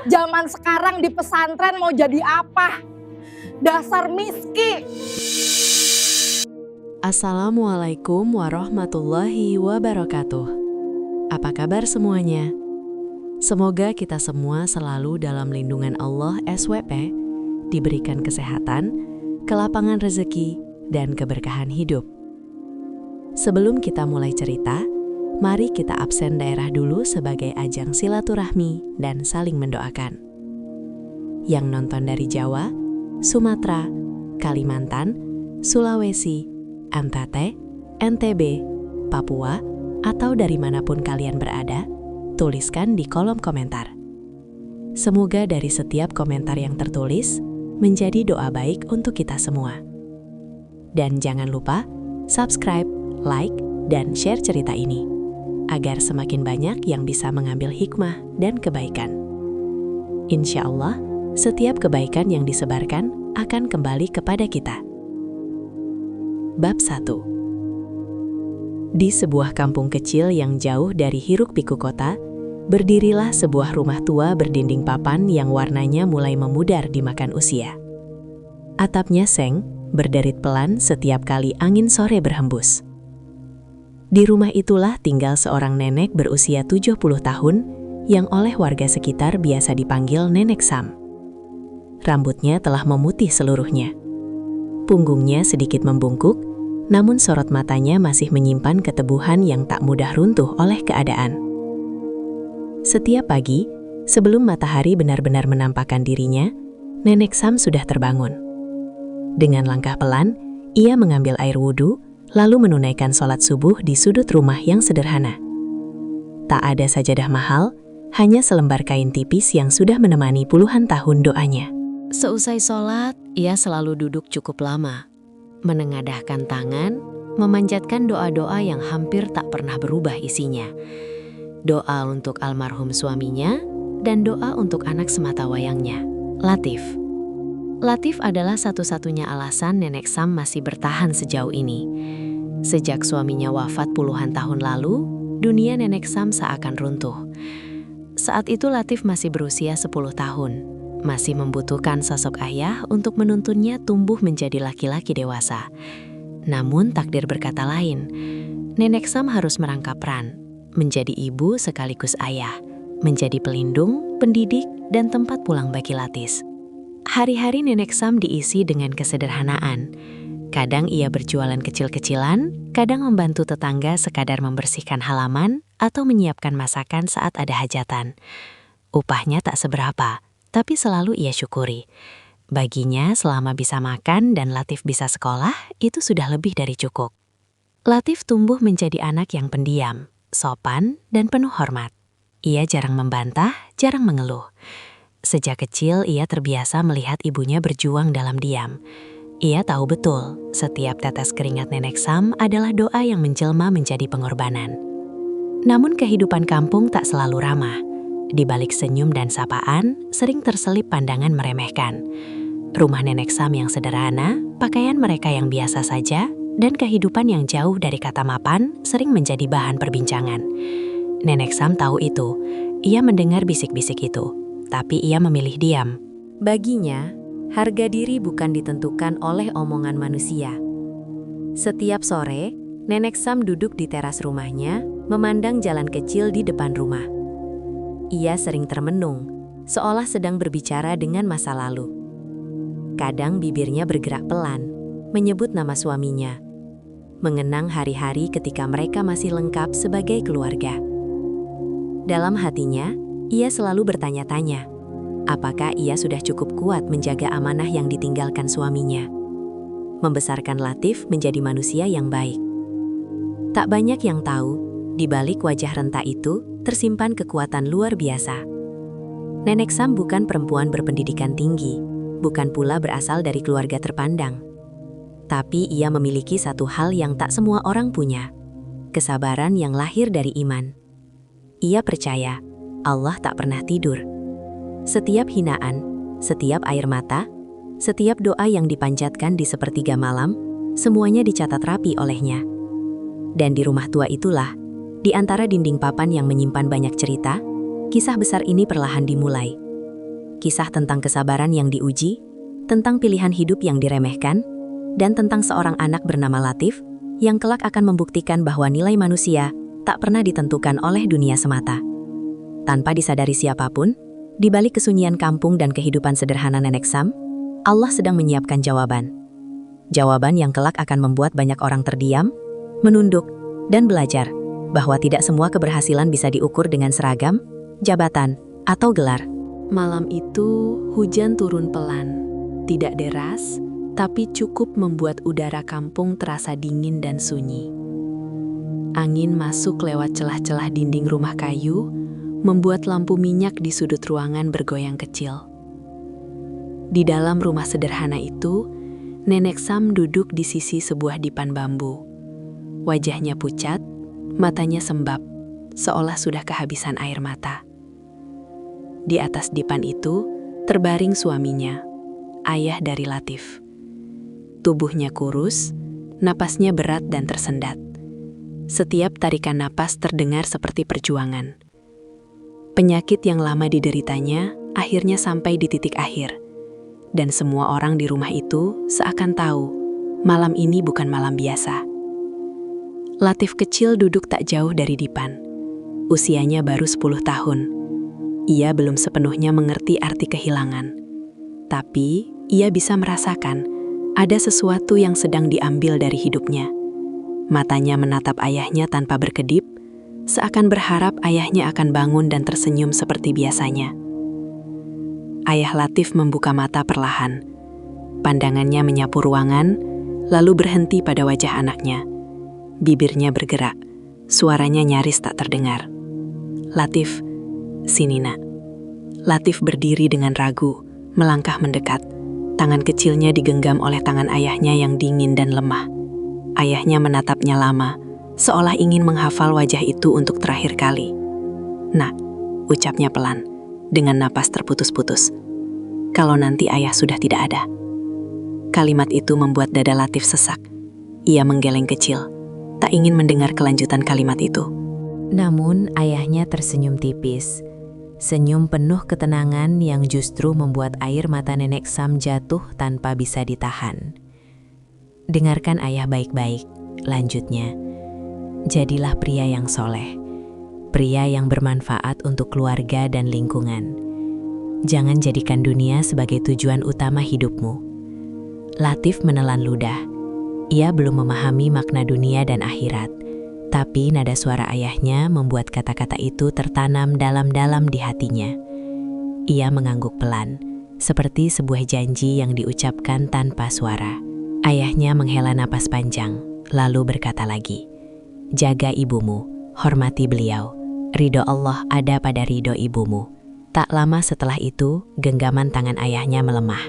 Zaman sekarang di pesantren mau jadi apa? Dasar miski. Assalamualaikum warahmatullahi wabarakatuh. Apa kabar semuanya? Semoga kita semua selalu dalam lindungan Allah SWP, diberikan kesehatan, kelapangan rezeki, dan keberkahan hidup. Sebelum kita mulai cerita, mari kita absen daerah dulu sebagai ajang silaturahmi dan saling mendoakan. Yang nonton dari Jawa, Sumatera, Kalimantan, Sulawesi, NTT, NTB, Papua, atau dari manapun kalian berada, tuliskan di kolom komentar. Semoga dari setiap komentar yang tertulis menjadi doa baik untuk kita semua. Dan jangan lupa subscribe, like, dan share cerita ini, agar semakin banyak yang bisa mengambil hikmah dan kebaikan. Insya Allah, setiap kebaikan yang disebarkan akan kembali kepada kita. Bab 1. Di sebuah kampung kecil yang jauh dari hiruk-pikuk kota, berdirilah sebuah rumah tua berdinding papan yang warnanya mulai memudar dimakan usia. Atapnya seng, berderit pelan setiap kali angin sore berhembus. Di rumah itulah tinggal seorang nenek berusia 70 tahun yang oleh warga sekitar biasa dipanggil Nenek Sam. Rambutnya telah memutih seluruhnya. Punggungnya sedikit membungkuk, namun sorot matanya masih menyimpan keteguhan yang tak mudah runtuh oleh keadaan. Setiap pagi, sebelum matahari benar-benar menampakkan dirinya, Nenek Sam sudah terbangun. Dengan langkah pelan, ia mengambil air wudhu, lalu menunaikan sholat subuh di sudut rumah yang sederhana. Tak ada sajadah mahal, hanya selembar kain tipis yang sudah menemani puluhan tahun doanya. Seusai sholat, ia selalu duduk cukup lama, menengadahkan tangan, memanjatkan doa-doa yang hampir tak pernah berubah isinya. Doa untuk almarhum suaminya, dan doa untuk anak sematawayangnya, Latif. Latif adalah satu-satunya alasan Nenek Sam masih bertahan sejauh ini. Sejak suaminya wafat puluhan tahun lalu, dunia Nenek Sam seakan runtuh. Saat itu Latif masih berusia 10 tahun. Masih membutuhkan sosok ayah untuk menuntunnya tumbuh menjadi laki-laki dewasa. Namun takdir berkata lain. Nenek Sam harus merangkap peran, menjadi ibu sekaligus ayah, menjadi pelindung, pendidik, dan tempat pulang bagi Latif. Hari-hari Nenek Sam diisi dengan kesederhanaan. Kadang ia berjualan kecil-kecilan, kadang membantu tetangga sekadar membersihkan halaman atau menyiapkan masakan saat ada hajatan. Upahnya tak seberapa, tapi selalu ia syukuri. Baginya, selama bisa makan dan Latif bisa sekolah, itu sudah lebih dari cukup. Latif tumbuh menjadi anak yang pendiam, sopan, dan penuh hormat. Ia jarang membantah, jarang mengeluh. Sejak kecil, ia terbiasa melihat ibunya berjuang dalam diam. Ia tahu betul, setiap tetes keringat Nenek Sam adalah doa yang menjelma menjadi pengorbanan. Namun kehidupan kampung tak selalu ramah. Di balik senyum dan sapaan, sering terselip pandangan meremehkan. Rumah Nenek Sam yang sederhana, pakaian mereka yang biasa saja, dan kehidupan yang jauh dari kata mapan sering menjadi bahan perbincangan. Nenek Sam tahu itu. Ia mendengar bisik-bisik itu, tapi ia memilih diam. Baginya, harga diri bukan ditentukan oleh omongan manusia. Setiap sore, Nenek Sam duduk di teras rumahnya, memandang jalan kecil di depan rumah. Ia sering termenung, seolah sedang berbicara dengan masa lalu. Kadang bibirnya bergerak pelan, menyebut nama suaminya, mengenang hari-hari ketika mereka masih lengkap sebagai keluarga. Dalam hatinya, ia selalu bertanya-tanya, apakah ia sudah cukup kuat menjaga amanah yang ditinggalkan suaminya, membesarkan Latif menjadi manusia yang baik. Tak banyak yang tahu, di balik wajah renta itu tersimpan kekuatan luar biasa. Nenek Sam bukan perempuan berpendidikan tinggi, bukan pula berasal dari keluarga terpandang. Tapi ia memiliki satu hal yang tak semua orang punya, kesabaran yang lahir dari iman. Ia percaya Allah tak pernah tidur. Setiap hinaan, setiap air mata, setiap doa yang dipanjatkan di sepertiga malam, semuanya dicatat rapi olehnya. Dan di rumah tua itulah, di antara dinding papan yang menyimpan banyak cerita, kisah besar ini perlahan dimulai. kisah tentang kesabaran yang diuji, tentang pilihan hidup yang diremehkan, dan tentang seorang anak bernama Latif yang kelak akan membuktikan bahwa nilai manusia tak pernah ditentukan oleh dunia semata. Tanpa disadari siapapun, di balik kesunyian kampung dan kehidupan sederhana Nenek Sam, Allah sedang menyiapkan jawaban. Jawaban yang kelak akan membuat banyak orang terdiam, menunduk, dan belajar bahwa tidak semua keberhasilan bisa diukur dengan seragam, jabatan, atau gelar. Malam itu, hujan turun pelan. Tidak deras, tapi cukup membuat udara kampung terasa dingin dan sunyi. Angin masuk lewat celah-celah dinding rumah kayu, membuat lampu minyak di sudut ruangan bergoyang kecil. Di dalam rumah sederhana itu, Nenek Sam duduk di sisi sebuah dipan bambu. Wajahnya pucat, matanya sembab, seolah sudah kehabisan air mata. Di atas dipan itu, terbaring suaminya, ayah dari Latif. Tubuhnya kurus, napasnya berat dan tersendat. Setiap tarikan napas terdengar seperti perjuangan. Penyakit yang lama dideritanya akhirnya sampai di titik akhir. Dan semua orang di rumah itu seakan tahu, malam ini bukan malam biasa. Latif kecil duduk tak jauh dari dipan. Usianya baru 10 tahun. Ia belum sepenuhnya mengerti arti kehilangan. Tapi, ia bisa merasakan ada sesuatu yang sedang diambil dari hidupnya. Matanya menatap ayahnya tanpa berkedip, seakan berharap ayahnya akan bangun dan tersenyum seperti biasanya. Ayah Latif membuka mata perlahan. Pandangannya menyapu ruangan, lalu berhenti pada wajah anaknya. Bibirnya bergerak, suaranya nyaris tak terdengar. "Latif, sini nak." Latif berdiri dengan ragu, melangkah mendekat. Tangan kecilnya digenggam oleh tangan ayahnya yang dingin dan lemah. Ayahnya menatapnya lama, seolah ingin menghafal wajah itu untuk terakhir kali. "Nak," ucapnya pelan, dengan napas terputus-putus. "Kalau nanti ayah sudah tidak ada." Kalimat itu membuat dada Latif sesak. Ia menggeleng kecil, tak ingin mendengar kelanjutan kalimat itu. Namun ayahnya tersenyum tipis. Senyum penuh ketenangan yang justru membuat air mata Nenek Sam jatuh tanpa bisa ditahan. "Dengarkan ayah baik-baik," lanjutnya. "Jadilah pria yang soleh. Pria yang bermanfaat untuk keluarga dan lingkungan. Jangan jadikan dunia sebagai tujuan utama hidupmu." Latif menelan ludah. Ia belum memahami makna dunia dan akhirat. Tapi nada suara ayahnya membuat kata-kata itu tertanam dalam-dalam di hatinya. Ia mengangguk pelan, seperti sebuah janji yang diucapkan tanpa suara. Ayahnya menghela napas panjang, lalu berkata lagi, "Jaga ibumu, hormati beliau. Ridho Allah ada pada ridho ibumu." Tak lama setelah itu, genggaman tangan ayahnya melemah.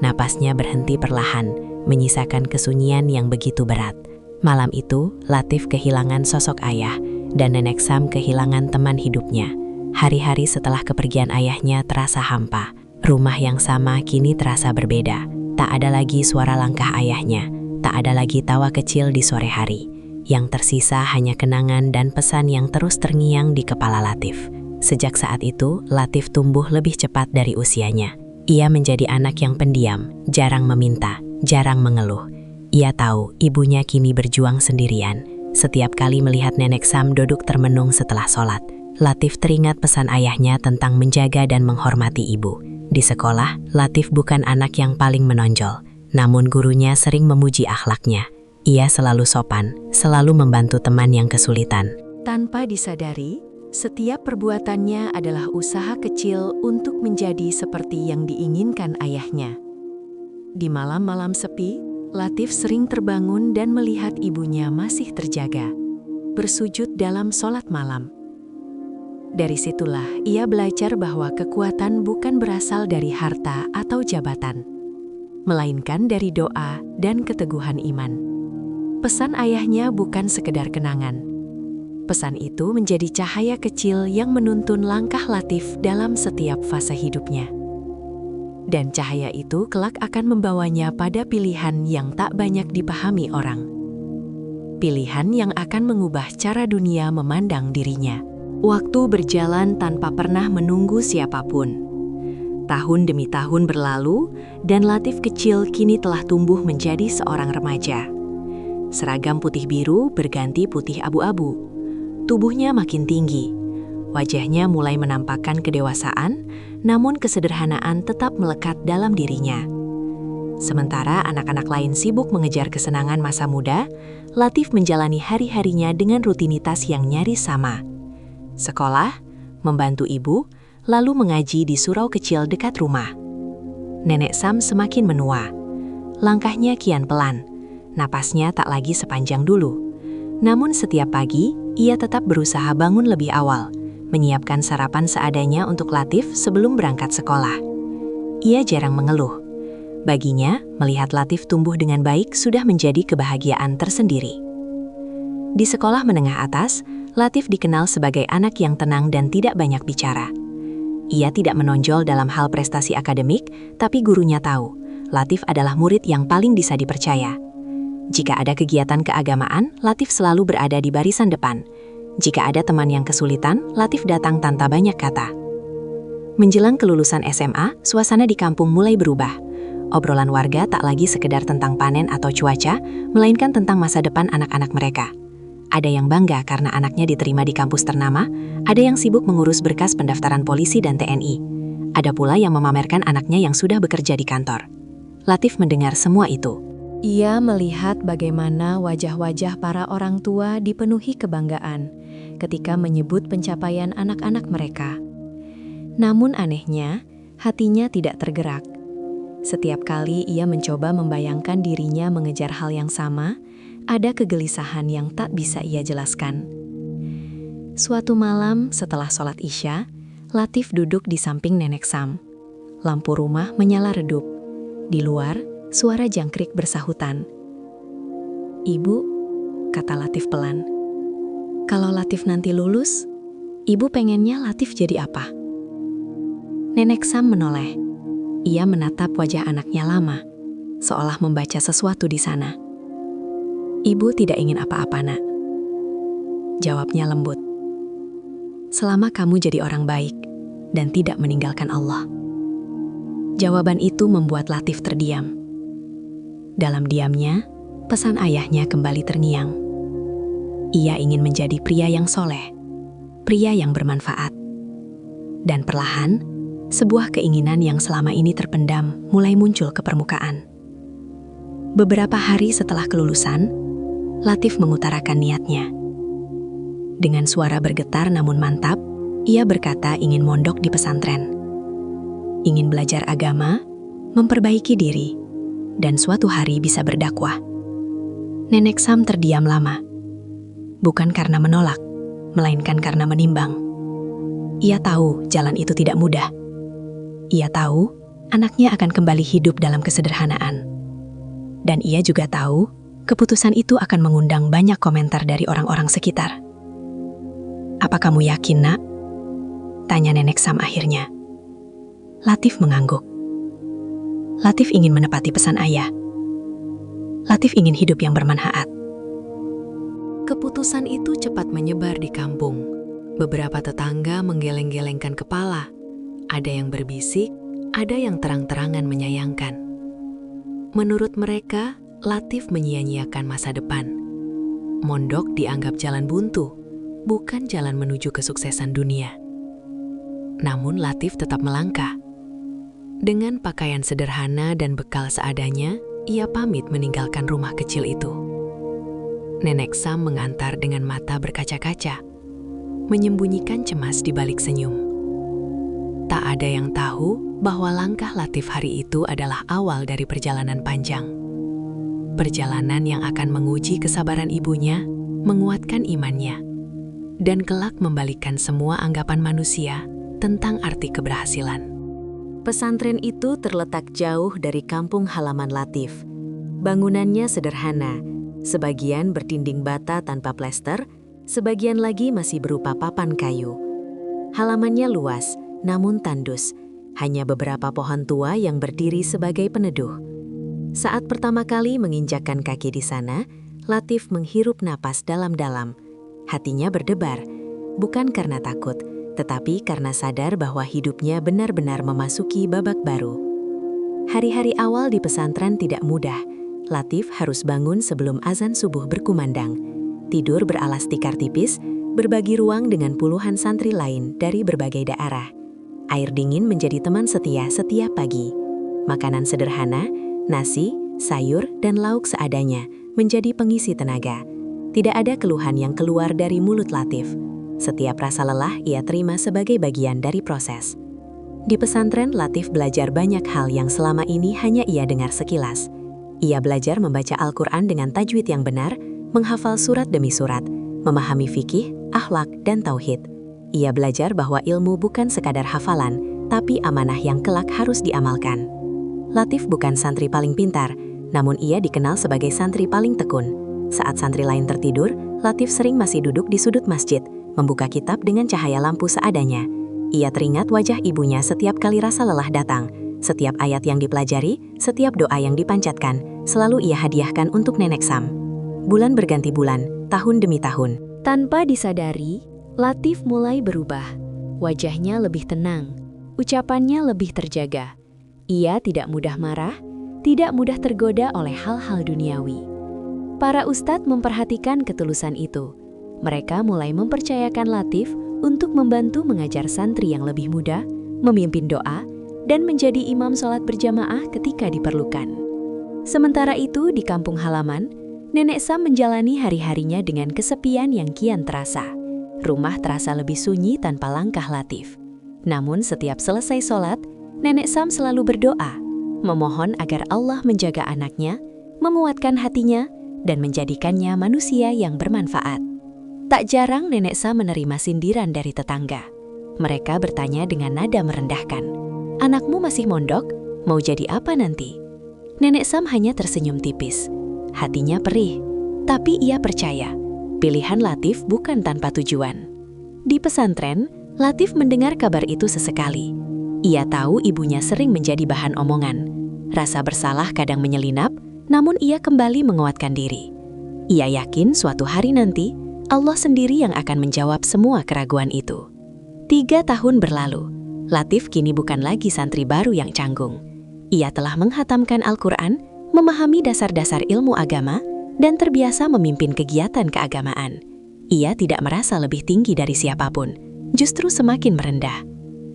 Napasnya berhenti perlahan, menyisakan kesunyian yang begitu berat. Malam itu, Latif kehilangan sosok ayah, dan Nenek Sam kehilangan teman hidupnya. Hari-hari setelah kepergian ayahnya terasa hampa. Rumah yang sama kini terasa berbeda. Tak ada lagi suara langkah ayahnya, tak ada lagi tawa kecil di sore hari. Yang tersisa hanya kenangan dan pesan yang terus terngiang di kepala Latif. Sejak saat itu, Latif tumbuh lebih cepat dari usianya. Ia menjadi anak yang pendiam, jarang meminta, jarang mengeluh. Ia tahu ibunya kini berjuang sendirian. Setiap kali melihat Nenek Sam duduk termenung setelah sholat, Latif teringat pesan ayahnya tentang menjaga dan menghormati ibu. Di sekolah, Latif bukan anak yang paling menonjol, namun gurunya sering memuji akhlaknya. Ia selalu sopan, selalu membantu teman yang kesulitan. Tanpa disadari, setiap perbuatannya adalah usaha kecil untuk menjadi seperti yang diinginkan ayahnya. Di malam-malam sepi, Latif sering terbangun dan melihat ibunya masih terjaga, bersujud dalam sholat malam. Dari situlah ia belajar bahwa kekuatan bukan berasal dari harta atau jabatan, melainkan dari doa dan keteguhan iman. Pesan ayahnya bukan sekedar kenangan. Pesan itu menjadi cahaya kecil yang menuntun langkah Latif dalam setiap fase hidupnya. Dan cahaya itu kelak akan membawanya pada pilihan yang tak banyak dipahami orang. Pilihan yang akan mengubah cara dunia memandang dirinya. Waktu berjalan tanpa pernah menunggu siapapun. Tahun demi tahun berlalu, dan Latif kecil kini telah tumbuh menjadi seorang remaja. Seragam putih biru berganti putih abu-abu. Tubuhnya makin tinggi. Wajahnya mulai menampakkan kedewasaan, namun kesederhanaan tetap melekat dalam dirinya. Sementara anak-anak lain sibuk mengejar kesenangan masa muda, Latif menjalani hari-harinya dengan rutinitas yang nyaris sama. Sekolah, membantu ibu, lalu mengaji di surau kecil dekat rumah. Nenek Sam semakin menua. Langkahnya kian pelan, napasnya tak lagi sepanjang dulu. Namun setiap pagi, ia tetap berusaha bangun lebih awal, menyiapkan sarapan seadanya untuk Latif sebelum berangkat sekolah. Ia jarang mengeluh. Baginya, melihat Latif tumbuh dengan baik sudah menjadi kebahagiaan tersendiri. Di sekolah menengah atas, Latif dikenal sebagai anak yang tenang dan tidak banyak bicara. Ia tidak menonjol dalam hal prestasi akademik, tapi gurunya tahu, Latif adalah murid yang paling bisa dipercaya. Jika ada kegiatan keagamaan, Latif selalu berada di barisan depan. Jika ada teman yang kesulitan, Latif datang tanpa banyak kata. Menjelang kelulusan SMA, suasana di kampung mulai berubah. Obrolan warga tak lagi sekedar tentang panen atau cuaca, melainkan tentang masa depan anak-anak mereka. Ada yang bangga karena anaknya diterima di kampus ternama, ada yang sibuk mengurus berkas pendaftaran polisi dan TNI. Ada pula yang memamerkan anaknya yang sudah bekerja di kantor. Latif mendengar semua itu. Ia melihat bagaimana wajah-wajah para orang tua dipenuhi kebanggaan ketika menyebut pencapaian anak-anak mereka. Namun anehnya, hatinya tidak tergerak. Setiap kali ia mencoba membayangkan dirinya mengejar hal yang sama, ada kegelisahan yang tak bisa ia jelaskan. Suatu malam setelah sholat Isya, Latif duduk di samping Nenek Sam. Lampu rumah menyala redup. Di luar, suara jangkrik bersahutan. "Ibu," kata Latif pelan. "Kalau Latif nanti lulus, ibu pengennya Latif jadi apa?" Nenek Sam menoleh. Ia menatap wajah anaknya lama, seolah membaca sesuatu di sana. "Ibu tidak ingin apa-apa, Nak," jawabnya lembut. "Selama kamu jadi orang baik dan tidak meninggalkan Allah." Jawaban itu membuat Latif terdiam. Dalam diamnya, pesan ayahnya kembali terngiang. Ia ingin menjadi pria yang soleh, pria yang bermanfaat. Dan perlahan, sebuah keinginan yang selama ini terpendam mulai muncul ke permukaan. Beberapa hari setelah kelulusan, Latif mengutarakan niatnya. Dengan suara bergetar namun mantap, ia berkata ingin mondok di pesantren. Ingin belajar agama, memperbaiki diri, dan suatu hari bisa berdakwah. Nenek Sam terdiam lama. Bukan karena menolak, melainkan karena menimbang. Ia tahu jalan itu tidak mudah. Ia tahu anaknya akan kembali hidup dalam kesederhanaan. Dan ia juga tahu keputusan itu akan mengundang banyak komentar dari orang-orang sekitar. "Apa kamu yakin, Nak?" tanya Nenek Sam akhirnya. Latif mengangguk. Latif ingin menepati pesan ayah. Latif ingin hidup yang bermanfaat. Keputusan itu cepat menyebar di kampung. Beberapa tetangga menggeleng-gelengkan kepala. Ada yang berbisik, ada yang terang-terangan menyayangkan. Menurut mereka, Latif menyia-nyiakan masa depan. Mondok dianggap jalan buntu, bukan jalan menuju kesuksesan dunia. Namun Latif tetap melangkah. Dengan pakaian sederhana dan bekal seadanya, ia pamit meninggalkan rumah kecil itu. Nenek Sam mengantar dengan mata berkaca-kaca, menyembunyikan cemas di balik senyum. Tak ada yang tahu bahwa langkah Latif hari itu adalah awal dari perjalanan panjang. Perjalanan yang akan menguji kesabaran ibunya, menguatkan imannya, dan kelak membalikkan semua anggapan manusia tentang arti keberhasilan. Pesantren itu terletak jauh dari kampung halaman Latif. Bangunannya sederhana, sebagian berdinding bata tanpa plester, sebagian lagi masih berupa papan kayu. Halamannya luas, namun tandus, hanya beberapa pohon tua yang berdiri sebagai peneduh. Saat pertama kali menginjakkan kaki di sana, Latif menghirup napas dalam-dalam. Hatinya berdebar, bukan karena takut, tetapi karena sadar bahwa hidupnya benar-benar memasuki babak baru. Hari-hari awal di pesantren tidak mudah. Latif harus bangun sebelum azan subuh berkumandang, tidur beralas tikar tipis, berbagi ruang dengan puluhan santri lain dari berbagai daerah. Air dingin menjadi teman setia setiap pagi. Makanan sederhana, nasi, sayur, dan lauk seadanya menjadi pengisi tenaga. Tidak ada keluhan yang keluar dari mulut Latif. Setiap rasa lelah ia terima sebagai bagian dari proses. Di pesantren, Latif belajar banyak hal yang selama ini hanya ia dengar sekilas. Ia belajar membaca Al-Quran dengan tajwid yang benar, menghafal surat demi surat, memahami fikih, akhlak, dan tauhid. Ia belajar bahwa ilmu bukan sekadar hafalan, tapi amanah yang kelak harus diamalkan. Latif bukan santri paling pintar, namun ia dikenal sebagai santri paling tekun. Saat santri lain tertidur, Latif sering masih duduk di sudut masjid, membuka kitab dengan cahaya lampu seadanya. Ia teringat wajah ibunya setiap kali rasa lelah datang. Setiap ayat yang dipelajari, setiap doa yang dipanjatkan, selalu ia hadiahkan untuk Nenek Sam. Bulan berganti bulan, tahun demi tahun. Tanpa disadari, Latif mulai berubah. Wajahnya lebih tenang, ucapannya lebih terjaga. Ia tidak mudah marah, tidak mudah tergoda oleh hal-hal duniawi. Para ustadz memperhatikan ketulusan itu. Mereka mulai mempercayakan Latif untuk membantu mengajar santri yang lebih muda, memimpin doa, dan menjadi imam sholat berjamaah ketika diperlukan. Sementara itu, di kampung halaman, Nenek Sam menjalani hari-harinya dengan kesepian yang kian terasa. Rumah terasa lebih sunyi tanpa langkah Latif. Namun setiap selesai sholat, Nenek Sam selalu berdoa, memohon agar Allah menjaga anaknya, menguatkan hatinya, dan menjadikannya manusia yang bermanfaat. Tak jarang Nenek Sam menerima sindiran dari tetangga. Mereka bertanya dengan nada merendahkan, "Anakmu masih mondok? Mau jadi apa nanti?" Nenek Sam hanya tersenyum tipis. Hatinya perih, tapi ia percaya, pilihan Latif bukan tanpa tujuan. Di pesantren, Latif mendengar kabar itu sesekali. Ia tahu ibunya sering menjadi bahan omongan. Rasa bersalah kadang menyelinap, namun ia kembali menguatkan diri. Ia yakin suatu hari nanti, Allah sendiri yang akan menjawab semua keraguan itu. 3 tahun berlalu, Latif kini bukan lagi santri baru yang canggung. Ia telah menghatamkan Al-Quran, memahami dasar-dasar ilmu agama, dan terbiasa memimpin kegiatan keagamaan. Ia tidak merasa lebih tinggi dari siapapun, justru semakin merendah.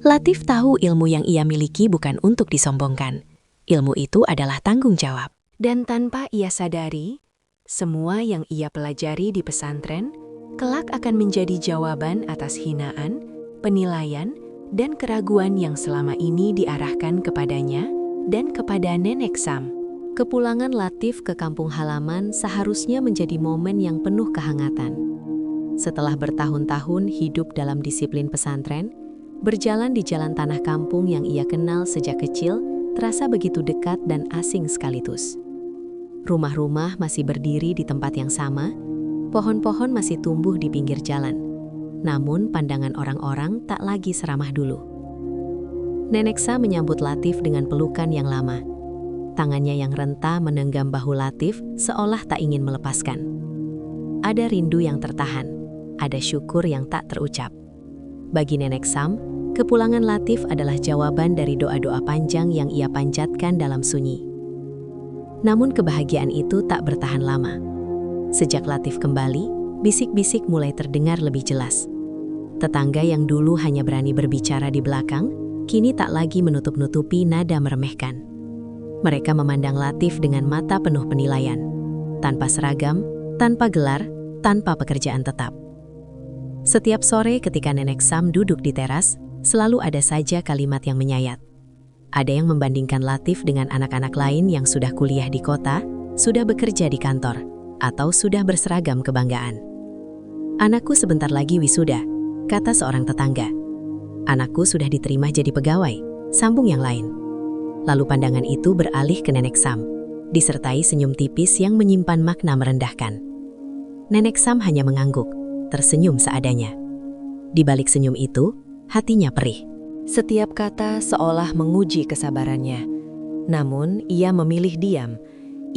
Latif tahu ilmu yang ia miliki bukan untuk disombongkan. Ilmu itu adalah tanggung jawab. Dan tanpa ia sadari, semua yang ia pelajari di pesantren kelak akan menjadi jawaban atas hinaan, penilaian, dan keraguan yang selama ini diarahkan kepadanya dan kepada Nenek Sam. Kepulangan Latif ke kampung halaman seharusnya menjadi momen yang penuh kehangatan. Setelah bertahun-tahun hidup dalam disiplin pesantren, berjalan di jalan tanah kampung yang ia kenal sejak kecil terasa begitu dekat dan asing sekaligus. Rumah-rumah masih berdiri di tempat yang sama, pohon-pohon masih tumbuh di pinggir jalan. Namun pandangan orang-orang tak lagi seramah dulu. Nenek Sam menyambut Latif dengan pelukan yang lama. Tangannya yang renta menenggam bahu Latif seolah tak ingin melepaskan. Ada rindu yang tertahan, ada syukur yang tak terucap. Bagi Nenek Sam, kepulangan Latif adalah jawaban dari doa-doa panjang yang ia panjatkan dalam sunyi. Namun kebahagiaan itu tak bertahan lama. Sejak Latif kembali, bisik-bisik mulai terdengar lebih jelas. Tetangga yang dulu hanya berani berbicara di belakang, kini tak lagi menutup-nutupi nada meremehkan. Mereka memandang Latif dengan mata penuh penilaian, tanpa seragam, tanpa gelar, tanpa pekerjaan tetap. Setiap sore ketika Nenek Sam duduk di teras, selalu ada saja kalimat yang menyayat. Ada yang membandingkan Latif dengan anak-anak lain yang sudah kuliah di kota, sudah bekerja di kantor, atau sudah berseragam kebanggaan. "Anakku sebentar lagi wisuda," kata seorang tetangga. "Anakku sudah diterima jadi pegawai," sambung yang lain. Lalu pandangan itu beralih ke Nenek Sam, disertai senyum tipis yang menyimpan makna merendahkan. Nenek Sam hanya mengangguk, tersenyum seadanya. Di balik senyum itu, hatinya perih. Setiap kata seolah menguji kesabarannya. Namun, ia memilih diam.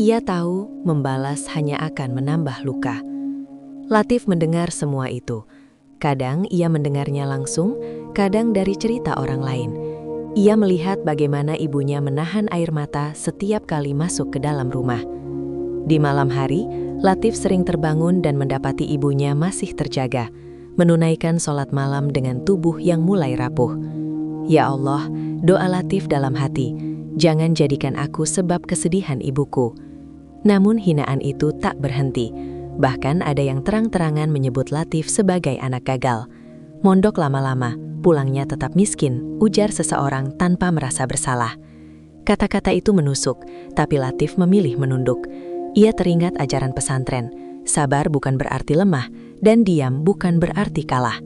Ia tahu membalas hanya akan menambah luka. Latif mendengar semua itu. Kadang ia mendengarnya langsung, kadang dari cerita orang lain. Ia melihat bagaimana ibunya menahan air mata setiap kali masuk ke dalam rumah. Di malam hari, Latif sering terbangun dan mendapati ibunya masih terjaga, menunaikan sholat malam dengan tubuh yang mulai rapuh. Ya Allah, doa Latif dalam hati, jangan jadikan aku sebab kesedihan ibuku. Namun hinaan itu tak berhenti. Bahkan ada yang terang-terangan menyebut Latif sebagai anak gagal. Mondok lama-lama, pulangnya tetap miskin, ujar seseorang tanpa merasa bersalah. Kata-kata itu menusuk, tapi Latif memilih menunduk. Ia teringat ajaran pesantren, sabar bukan berarti lemah, dan diam bukan berarti kalah.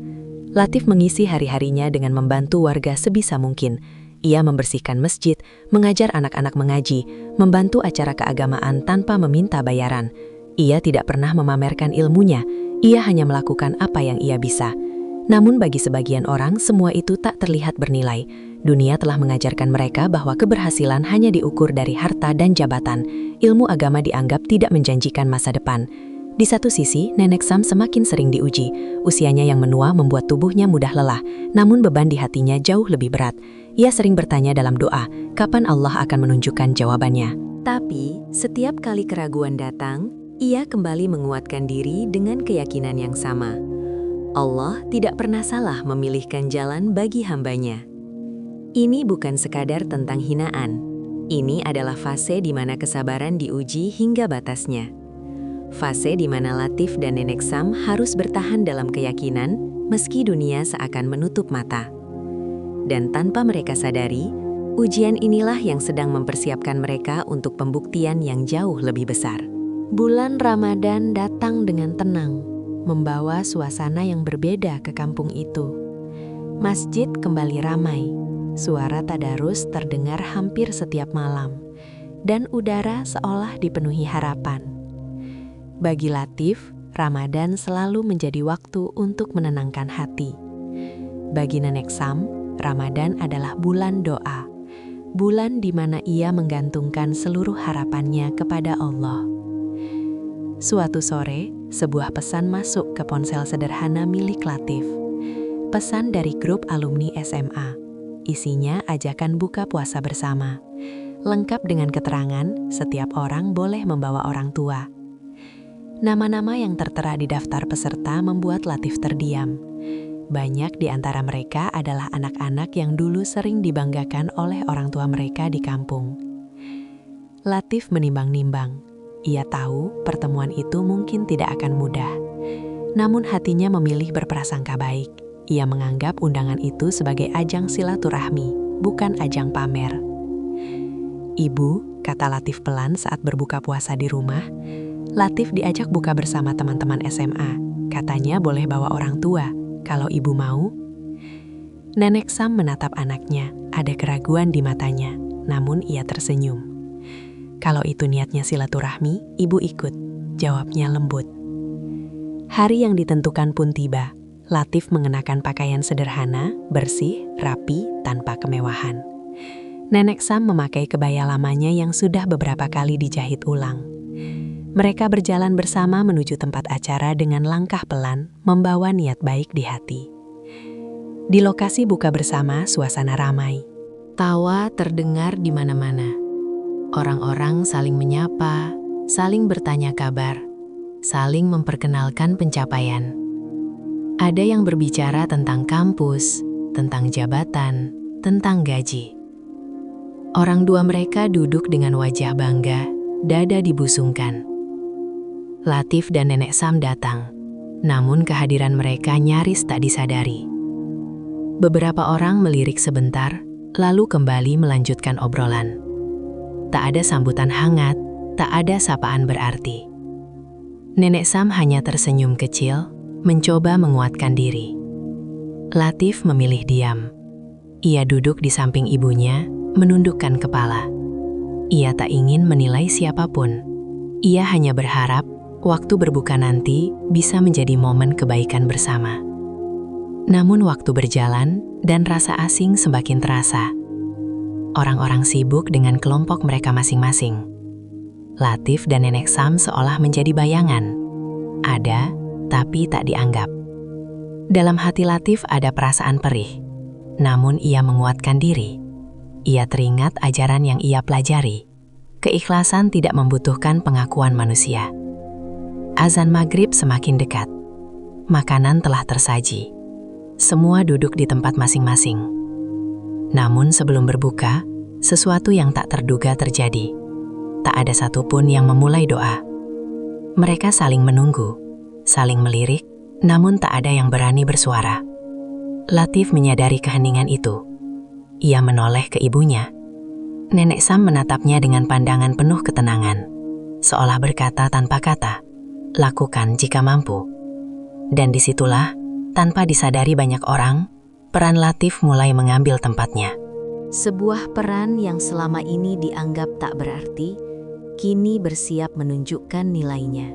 Latif mengisi hari-harinya dengan membantu warga sebisa mungkin. Ia membersihkan masjid, mengajar anak-anak mengaji, membantu acara keagamaan tanpa meminta bayaran. Ia tidak pernah memamerkan ilmunya, ia hanya melakukan apa yang ia bisa. Namun bagi sebagian orang, semua itu tak terlihat bernilai. Dunia telah mengajarkan mereka bahwa keberhasilan hanya diukur dari harta dan jabatan. Ilmu agama dianggap tidak menjanjikan masa depan. Di satu sisi, Nenek Sam semakin sering diuji. Usianya yang menua membuat tubuhnya mudah lelah, namun beban di hatinya jauh lebih berat. Ia sering bertanya dalam doa, kapan Allah akan menunjukkan jawabannya. Tapi, setiap kali keraguan datang, ia kembali menguatkan diri dengan keyakinan yang sama. Allah tidak pernah salah memilihkan jalan bagi hambanya. Ini bukan sekadar tentang hinaan. Ini adalah fase di mana kesabaran diuji hingga batasnya. Fase di mana Latif dan Nenek Sam harus bertahan dalam keyakinan meski dunia seakan menutup mata. Dan tanpa mereka sadari, ujian inilah yang sedang mempersiapkan mereka untuk pembuktian yang jauh lebih besar. Bulan Ramadan datang dengan tenang, membawa suasana yang berbeda ke kampung itu. Masjid kembali ramai, suara tadarus terdengar hampir setiap malam, dan udara seolah dipenuhi harapan. Bagi Latif, Ramadan selalu menjadi waktu untuk menenangkan hati. Bagi Nenek Sam, Ramadan adalah bulan doa, bulan di mana ia menggantungkan seluruh harapannya kepada Allah. Suatu sore, sebuah pesan masuk ke ponsel sederhana milik Latif. Pesan dari grup alumni SMA. Isinya ajakan buka puasa bersama. Lengkap dengan keterangan, setiap orang boleh membawa orang tua. Nama-nama yang tertera di daftar peserta membuat Latif terdiam. Banyak di antara mereka adalah anak-anak yang dulu sering dibanggakan oleh orang tua mereka di kampung. Latif menimbang-nimbang. Ia tahu pertemuan itu mungkin tidak akan mudah. Namun hatinya memilih berprasangka baik. Ia menganggap undangan itu sebagai ajang silaturahmi, bukan ajang pamer. Ibu, kata Latif pelan saat berbuka puasa di rumah. Latif diajak buka bersama teman-teman SMA. Katanya boleh bawa orang tua, kalau ibu mau. Nenek Sam menatap anaknya, ada keraguan di matanya, namun ia tersenyum. Kalau itu niatnya silaturahmi, ibu ikut, jawabnya lembut. Hari yang ditentukan pun tiba. Latif mengenakan pakaian sederhana, bersih, rapi, tanpa kemewahan. Nenek Sam memakai kebaya lamanya yang sudah beberapa kali dijahit ulang. Mereka berjalan bersama menuju tempat acara dengan langkah pelan, membawa niat baik di hati. Di lokasi buka bersama, suasana ramai. Tawa terdengar di mana-mana. Orang-orang saling menyapa, saling bertanya kabar, saling memperkenalkan pencapaian. Ada yang berbicara tentang kampus, tentang jabatan, tentang gaji. Orang tua mereka duduk dengan wajah bangga, dada dibusungkan. Latif dan Nenek Sam datang, namun kehadiran mereka nyaris tak disadari. Beberapa orang melirik sebentar, lalu kembali melanjutkan obrolan. Tak ada sambutan hangat, tak ada sapaan berarti. Nenek Sam hanya tersenyum kecil, mencoba menguatkan diri. Latif memilih diam. Ia duduk di samping ibunya, menundukkan kepala. Ia tak ingin menilai siapapun. Ia hanya berharap waktu berbuka nanti bisa menjadi momen kebaikan bersama. Namun waktu berjalan dan rasa asing semakin terasa. Orang-orang sibuk dengan kelompok mereka masing-masing. Latif dan Nenek Sam seolah menjadi bayangan. Ada, tapi tak dianggap. Dalam hati Latif ada perasaan perih, namun ia menguatkan diri. Ia teringat ajaran yang ia pelajari. Keikhlasan tidak membutuhkan pengakuan manusia. Azan maghrib semakin dekat. Makanan telah tersaji. Semua duduk di tempat masing-masing. Namun sebelum berbuka, sesuatu yang tak terduga terjadi. Tak ada satupun yang memulai doa. Mereka saling menunggu, saling melirik, namun tak ada yang berani bersuara. Latif menyadari keheningan itu. Ia menoleh ke ibunya. Nenek Sam menatapnya dengan pandangan penuh ketenangan, seolah berkata tanpa kata, "Lakukan jika mampu." Dan disitulah, tanpa disadari banyak orang, peran Latif mulai mengambil tempatnya. Sebuah peran yang selama ini dianggap tak berarti, kini bersiap menunjukkan nilainya.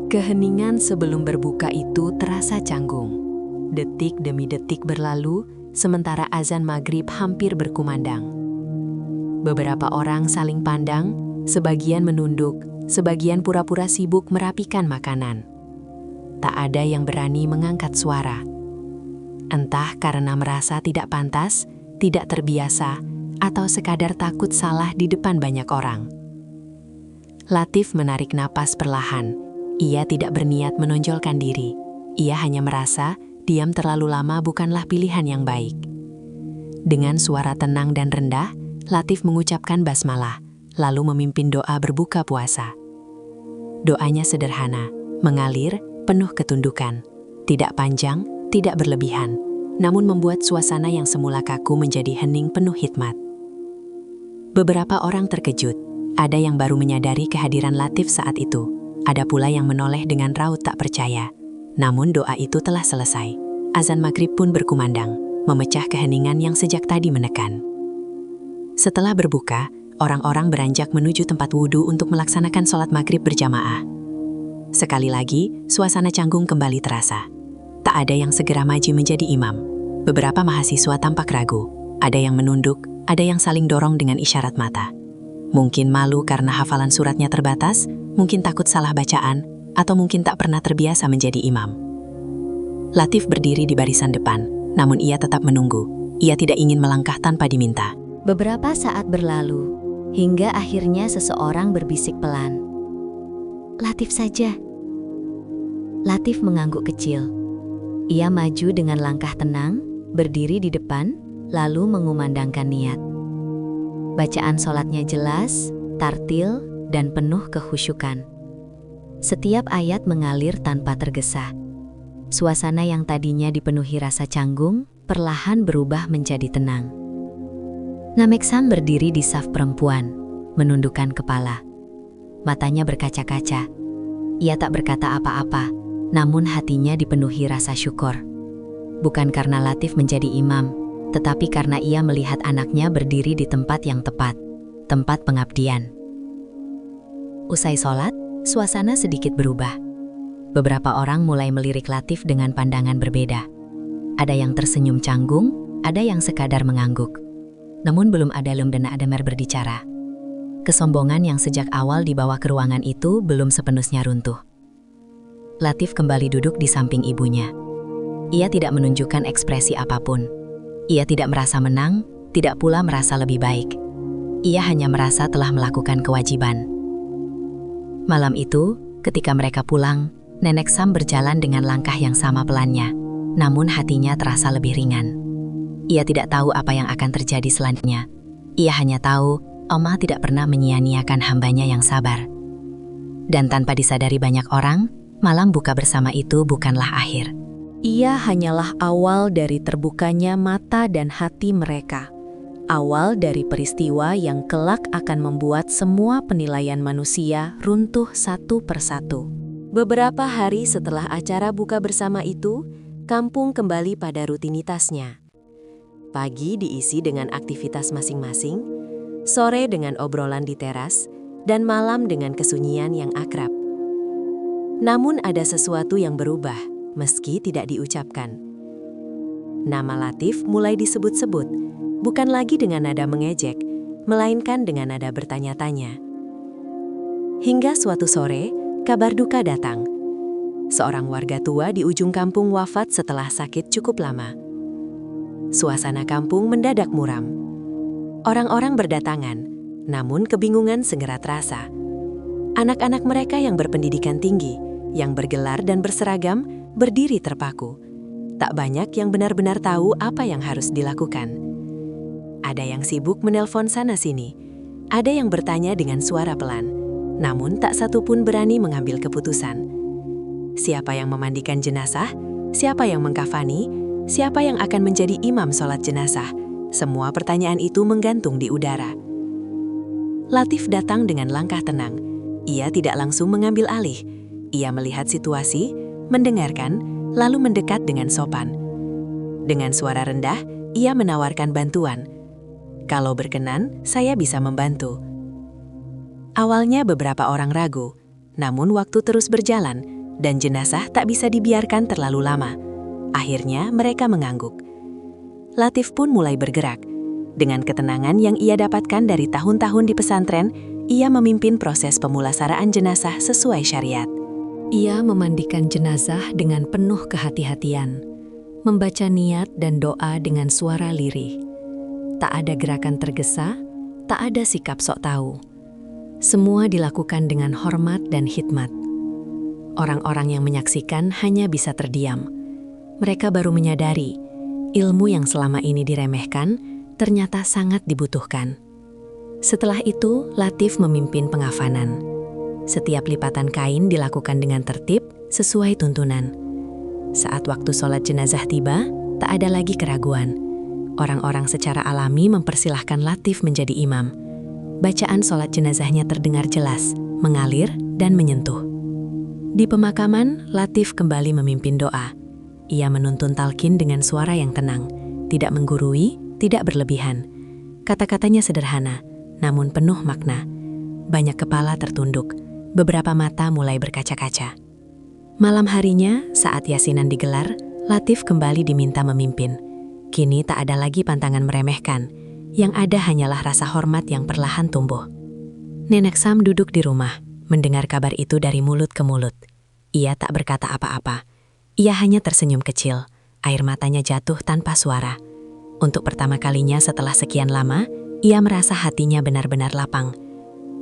Keheningan sebelum berbuka itu terasa canggung. Detik demi detik berlalu, sementara azan maghrib hampir berkumandang. Beberapa orang saling pandang, sebagian menunduk, sebagian pura-pura sibuk merapikan makanan. Tak ada yang berani mengangkat suara. Entah karena merasa tidak pantas, tidak terbiasa, atau sekadar takut salah di depan banyak orang. Latif menarik napas perlahan. Ia tidak berniat menonjolkan diri. Ia hanya merasa diam terlalu lama bukanlah pilihan yang baik. Dengan suara tenang dan rendah, Latif mengucapkan basmalah, lalu memimpin doa berbuka puasa. Doanya sederhana, mengalir, penuh ketundukan. Tidak panjang, tidak berlebihan, namun membuat suasana yang semula kaku menjadi hening penuh hikmat. Beberapa orang terkejut. Ada yang baru menyadari kehadiran Latif saat itu. Ada pula yang menoleh dengan raut tak percaya. Namun doa itu telah selesai. Azan maghrib pun berkumandang, memecah keheningan yang sejak tadi menekan. Setelah berbuka, orang-orang beranjak menuju tempat wudhu untuk melaksanakan sholat maghrib berjamaah. Sekali lagi, suasana canggung kembali terasa. Tak ada yang segera maju menjadi imam. Beberapa mahasiswa tampak ragu. Ada yang menunduk, ada yang saling dorong dengan isyarat mata. Mungkin malu karena hafalan suratnya terbatas, mungkin takut salah bacaan, atau mungkin tak pernah terbiasa menjadi imam. Latif berdiri di barisan depan, namun ia tetap menunggu. Ia tidak ingin melangkah tanpa diminta. Beberapa saat berlalu, hingga akhirnya seseorang berbisik pelan. "Latif saja." Latif mengangguk kecil. Ia maju dengan langkah tenang, berdiri di depan, lalu mengumandangkan niat. Bacaan sholatnya jelas, tartil, dan penuh kehusyukan. Setiap ayat mengalir tanpa tergesa. Suasana yang tadinya dipenuhi rasa canggung, perlahan berubah menjadi tenang. Namek Sam berdiri di saf perempuan, menundukkan kepala. Matanya berkaca-kaca. Ia tak berkata apa-apa, namun hatinya dipenuhi rasa syukur. Bukan karena Latif menjadi imam, tetapi karena ia melihat anaknya berdiri di tempat yang tepat, tempat pengabdian. Usai sholat, suasana sedikit berubah. Beberapa orang mulai melirik Latif dengan pandangan berbeda. Ada yang tersenyum canggung, ada yang sekadar mengangguk. Namun belum ada Lum dan Ademar berbicara. Kesombongan yang sejak awal dibawa ke ruangan itu belum sepenuhnya runtuh. Latif kembali duduk di samping ibunya. Ia tidak menunjukkan ekspresi apapun. Ia tidak merasa menang, tidak pula merasa lebih baik. Ia hanya merasa telah melakukan kewajiban. Malam itu, ketika mereka pulang, Nenek Sam berjalan dengan langkah yang sama pelannya, namun hatinya terasa lebih ringan. Ia tidak tahu apa yang akan terjadi selanjutnya. Ia hanya tahu, Oma tidak pernah menyia-nyiakan hambanya yang sabar. Dan tanpa disadari banyak orang, malam buka bersama itu bukanlah akhir. Ia hanyalah awal dari terbukanya mata dan hati mereka. Awal dari peristiwa yang kelak akan membuat semua penilaian manusia runtuh satu persatu. Beberapa hari setelah acara buka bersama itu, kampung kembali pada rutinitasnya. Pagi diisi dengan aktivitas masing-masing, sore dengan obrolan di teras, dan malam dengan kesunyian yang akrab. Namun ada sesuatu yang berubah, meski tidak diucapkan. Nama Latif mulai disebut-sebut, bukan lagi dengan nada mengejek, melainkan dengan nada bertanya-tanya. Hingga suatu sore, kabar duka datang. seorang warga tua di ujung kampung wafat setelah sakit cukup lama. Suasana kampung mendadak muram. Orang-orang berdatangan, namun kebingungan segera terasa. Anak-anak mereka yang berpendidikan tinggi, yang bergelar dan berseragam, berdiri terpaku. Tak banyak yang benar-benar tahu apa yang harus dilakukan. Ada yang sibuk menelpon sana-sini, ada yang bertanya dengan suara pelan, namun tak satu pun berani mengambil keputusan. Siapa yang memandikan jenazah? Siapa yang mengkafani? Siapa yang akan menjadi imam sholat jenazah? Semua pertanyaan itu menggantung di udara. Latif datang dengan langkah tenang. Ia tidak langsung mengambil alih. Ia melihat situasi, mendengarkan, lalu mendekat dengan sopan. Dengan suara rendah, ia menawarkan bantuan. Kalau berkenan, saya bisa membantu. Awalnya beberapa orang ragu, namun waktu terus berjalan, dan jenazah tak bisa dibiarkan terlalu lama. Akhirnya mereka mengangguk. Latif pun mulai bergerak. Dengan ketenangan yang ia dapatkan dari tahun-tahun di pesantren, ia memimpin proses pemulasaraan jenazah sesuai syariat. Ia memandikan jenazah dengan penuh kehati-hatian, membaca niat dan doa dengan suara lirih. Tak ada gerakan tergesa, tak ada sikap sok tahu. Semua dilakukan dengan hormat dan hikmat. Orang-orang yang menyaksikan hanya bisa terdiam. Mereka baru menyadari, ilmu yang selama ini diremehkan ternyata sangat dibutuhkan. Setelah itu, Latif memimpin pengafanan. Setiap lipatan kain dilakukan dengan tertib sesuai tuntunan. Saat waktu sholat jenazah tiba, tak ada lagi keraguan. Orang-orang secara alami mempersilahkan Latif menjadi imam. Bacaan sholat jenazahnya terdengar jelas, mengalir, dan menyentuh. Di pemakaman, Latif kembali memimpin doa. Ia menuntun talqin dengan suara yang tenang, tidak menggurui, tidak berlebihan. Kata-katanya sederhana, namun penuh makna. Banyak kepala tertunduk, beberapa mata mulai berkaca-kaca. Malam harinya, saat yasinan digelar, Latif kembali diminta memimpin. Kini tak ada lagi pantangan meremehkan, yang ada hanyalah rasa hormat yang perlahan tumbuh. Nenek Sam duduk di rumah, mendengar kabar itu dari mulut ke mulut. Ia tak berkata apa-apa. Ia hanya tersenyum kecil, air matanya jatuh tanpa suara. Untuk pertama kalinya setelah sekian lama, ia merasa hatinya benar-benar lapang.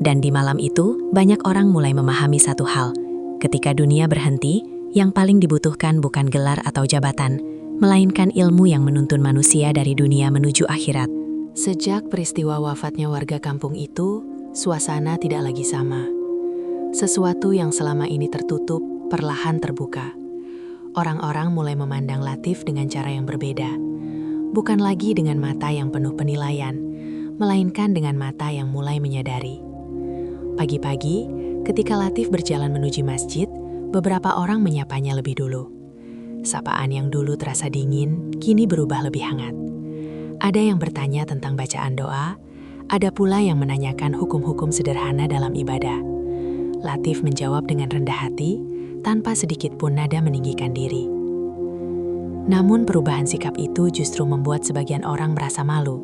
Dan di malam itu, banyak orang mulai memahami satu hal. Ketika dunia berhenti, yang paling dibutuhkan bukan gelar atau jabatan, melainkan ilmu yang menuntun manusia dari dunia menuju akhirat. Sejak peristiwa wafatnya warga kampung itu, suasana tidak lagi sama. Sesuatu yang selama ini tertutup, perlahan terbuka. Orang-orang mulai memandang Latif dengan cara yang berbeda. Bukan lagi dengan mata yang penuh penilaian, melainkan dengan mata yang mulai menyadari. Pagi-pagi, ketika Latif berjalan menuju masjid, beberapa orang menyapanya lebih dulu. Sapaan yang dulu terasa dingin, kini berubah lebih hangat. Ada yang bertanya tentang bacaan doa, ada pula yang menanyakan hukum-hukum sederhana dalam ibadah. Latif menjawab dengan rendah hati, tanpa sedikit pun nada meninggikan diri. Namun perubahan sikap itu justru membuat sebagian orang merasa malu.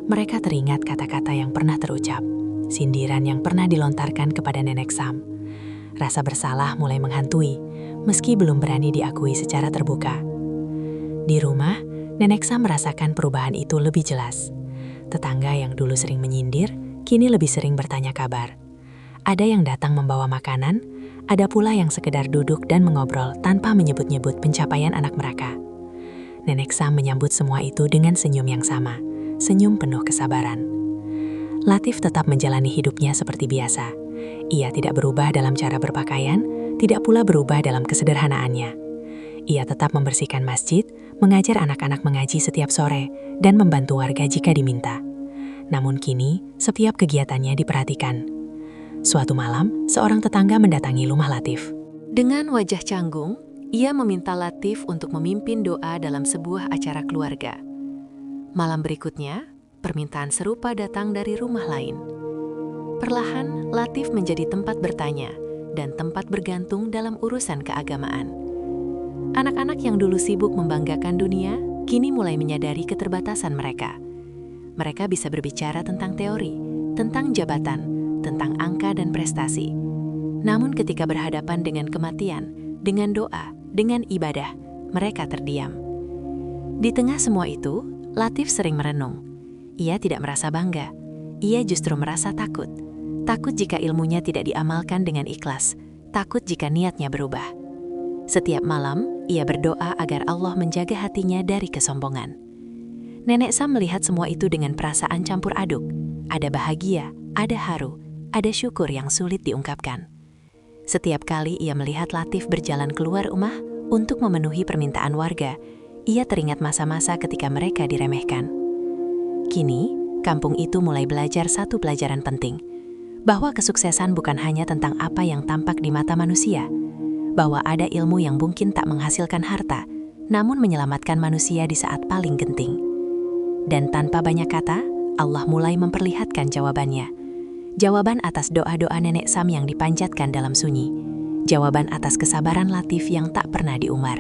Mereka teringat kata-kata yang pernah terucap, sindiran yang pernah dilontarkan kepada Nenek Sam. Rasa bersalah mulai menghantui, meski belum berani diakui secara terbuka. Di rumah, Nenek Sam merasakan perubahan itu lebih jelas. Tetangga yang dulu sering menyindir, kini lebih sering bertanya kabar. Ada yang datang membawa makanan, ada pula yang sekedar duduk dan mengobrol tanpa menyebut-nyebut pencapaian anak mereka. Nenek Sam menyambut semua itu dengan senyum yang sama, senyum penuh kesabaran. Latif tetap menjalani hidupnya seperti biasa. Ia tidak berubah dalam cara berpakaian, tidak pula berubah dalam kesederhanaannya. Ia tetap membersihkan masjid, mengajar anak-anak mengaji setiap sore, dan membantu warga jika diminta. Namun kini, setiap kegiatannya diperhatikan. Suatu malam, seorang tetangga mendatangi rumah Latif. Dengan wajah canggung, ia meminta Latif untuk memimpin doa dalam sebuah acara keluarga. Malam berikutnya, permintaan serupa datang dari rumah lain. Perlahan, Latif menjadi tempat bertanya dan tempat bergantung dalam urusan keagamaan. Anak-anak yang dulu sibuk membanggakan dunia, kini mulai menyadari keterbatasan mereka. Mereka bisa berbicara tentang teori, tentang jabatan, tentang angka dan prestasi. Namun ketika berhadapan dengan kematian, dengan doa, dengan ibadah, mereka terdiam. Di tengah semua itu, Latif sering merenung. Ia tidak merasa bangga. Ia justru merasa takut. Takut jika ilmunya tidak diamalkan dengan ikhlas. Takut jika niatnya berubah. Setiap malam, ia berdoa agar Allah menjaga hatinya dari kesombongan. Nenek Sam melihat semua itu dengan perasaan campur aduk. Ada bahagia, ada haru, ada syukur yang sulit diungkapkan. Setiap kali ia melihat Latif berjalan keluar rumah untuk memenuhi permintaan warga, ia teringat masa-masa ketika mereka diremehkan. Kini, kampung itu mulai belajar satu pelajaran penting, bahwa kesuksesan bukan hanya tentang apa yang tampak di mata manusia, bahwa ada ilmu yang mungkin tak menghasilkan harta, namun menyelamatkan manusia di saat paling genting. Dan tanpa banyak kata, Allah mulai memperlihatkan jawabannya. Jawaban atas doa-doa nenek Sam yang dipanjatkan dalam sunyi. Jawaban atas kesabaran Latif yang tak pernah diumbar.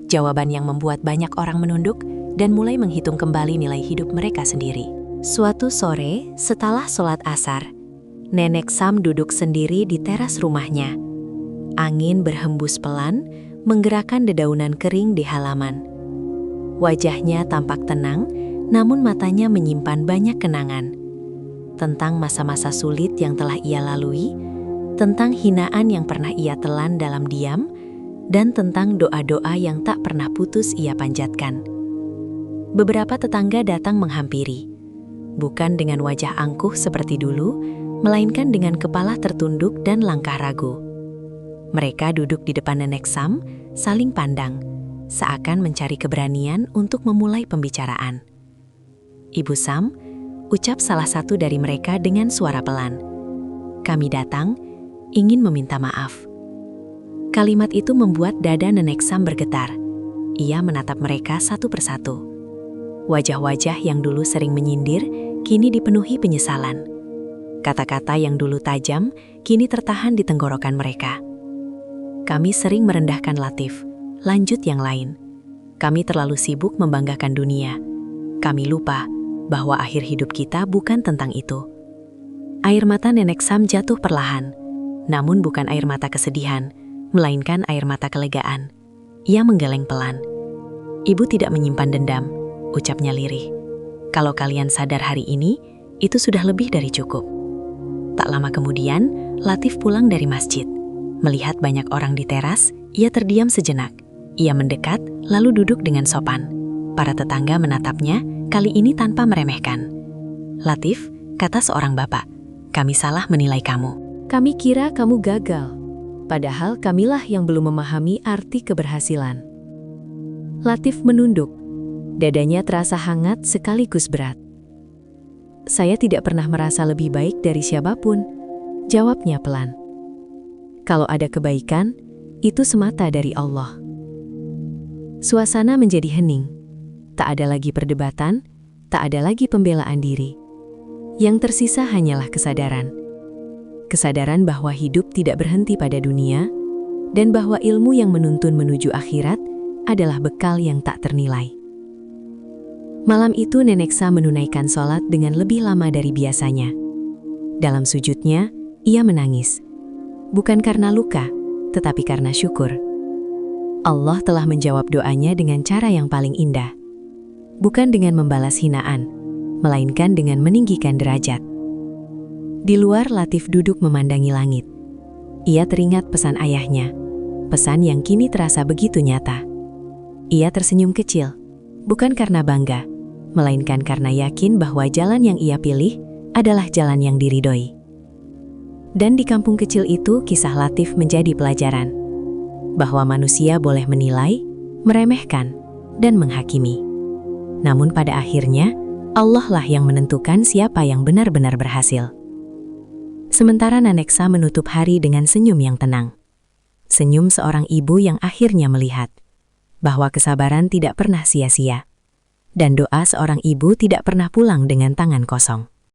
Jawaban yang membuat banyak orang menunduk dan mulai menghitung kembali nilai hidup mereka sendiri. Suatu sore, setelah sholat asar, Nenek Sam duduk sendiri di teras rumahnya. Angin berhembus pelan, menggerakkan dedaunan kering di halaman. Wajahnya tampak tenang, namun matanya menyimpan banyak kenangan. Tentang masa-masa sulit yang telah ia lalui, tentang hinaan yang pernah ia telan dalam diam, dan tentang doa-doa yang tak pernah putus ia panjatkan. Beberapa tetangga datang menghampiri, bukan dengan wajah angkuh seperti dulu, melainkan dengan kepala tertunduk dan langkah ragu. Mereka duduk di depan Nenek Sam, saling pandang, seakan mencari keberanian untuk memulai pembicaraan. "Ibu Sam," ucap salah satu dari mereka dengan suara pelan. "Kami datang, ingin meminta maaf." Kalimat itu membuat dada Nenek Sam bergetar. Ia menatap mereka satu persatu. Wajah-wajah yang dulu sering menyindir, kini dipenuhi penyesalan. Kata-kata yang dulu tajam, kini tertahan di tenggorokan mereka. "Kami sering merendahkan Latif," lanjut yang lain. "Kami terlalu sibuk membanggakan dunia. Kami lupa bahwa akhir hidup kita bukan tentang itu." Air mata Nenek Sam jatuh perlahan, namun bukan air mata kesedihan, melainkan air mata kelegaan. Ia menggeleng pelan. "Ibu tidak menyimpan dendam," ucapnya lirih. "Kalau kalian sadar hari ini, itu sudah lebih dari cukup." Tak lama kemudian, Latif pulang dari masjid. Melihat banyak orang di teras, ia terdiam sejenak. Ia mendekat, lalu duduk dengan sopan. Para tetangga menatapnya, kali ini tanpa meremehkan. "Latif," kata seorang bapak, "kami salah menilai kamu. Kami kira kamu gagal, padahal kamilah yang belum memahami arti keberhasilan." Latif menunduk. Dadanya terasa hangat sekaligus berat. "Saya tidak pernah merasa lebih baik dari siapapun," jawabnya pelan. "Kalau ada kebaikan, itu semata dari Allah." Suasana menjadi hening. Tak ada lagi perdebatan, tak ada lagi pembelaan diri. Yang tersisa hanyalah kesadaran. Kesadaran bahwa hidup tidak berhenti pada dunia, dan bahwa ilmu yang menuntun menuju akhirat adalah bekal yang tak ternilai. Malam itu Nenek Sam menunaikan sholat dengan lebih lama dari biasanya. Dalam sujudnya, ia menangis. Bukan karena luka, tetapi karena syukur. Allah telah menjawab doanya dengan cara yang paling indah. Bukan dengan membalas hinaan, melainkan dengan meninggikan derajat. Di luar, Latif duduk memandangi langit. Ia teringat pesan ayahnya, pesan yang kini terasa begitu nyata. Ia tersenyum kecil, bukan karena bangga, melainkan karena yakin bahwa jalan yang ia pilih adalah jalan yang diridhoi. Dan di kampung kecil itu, kisah Latif menjadi pelajaran, bahwa manusia boleh menilai, meremehkan, dan menghakimi. Namun pada akhirnya, Allah lah yang menentukan siapa yang benar-benar berhasil. Sementara Nenek Sam menutup hari dengan senyum yang tenang. Senyum seorang ibu yang akhirnya melihat bahwa kesabaran tidak pernah sia-sia, dan doa seorang ibu tidak pernah pulang dengan tangan kosong.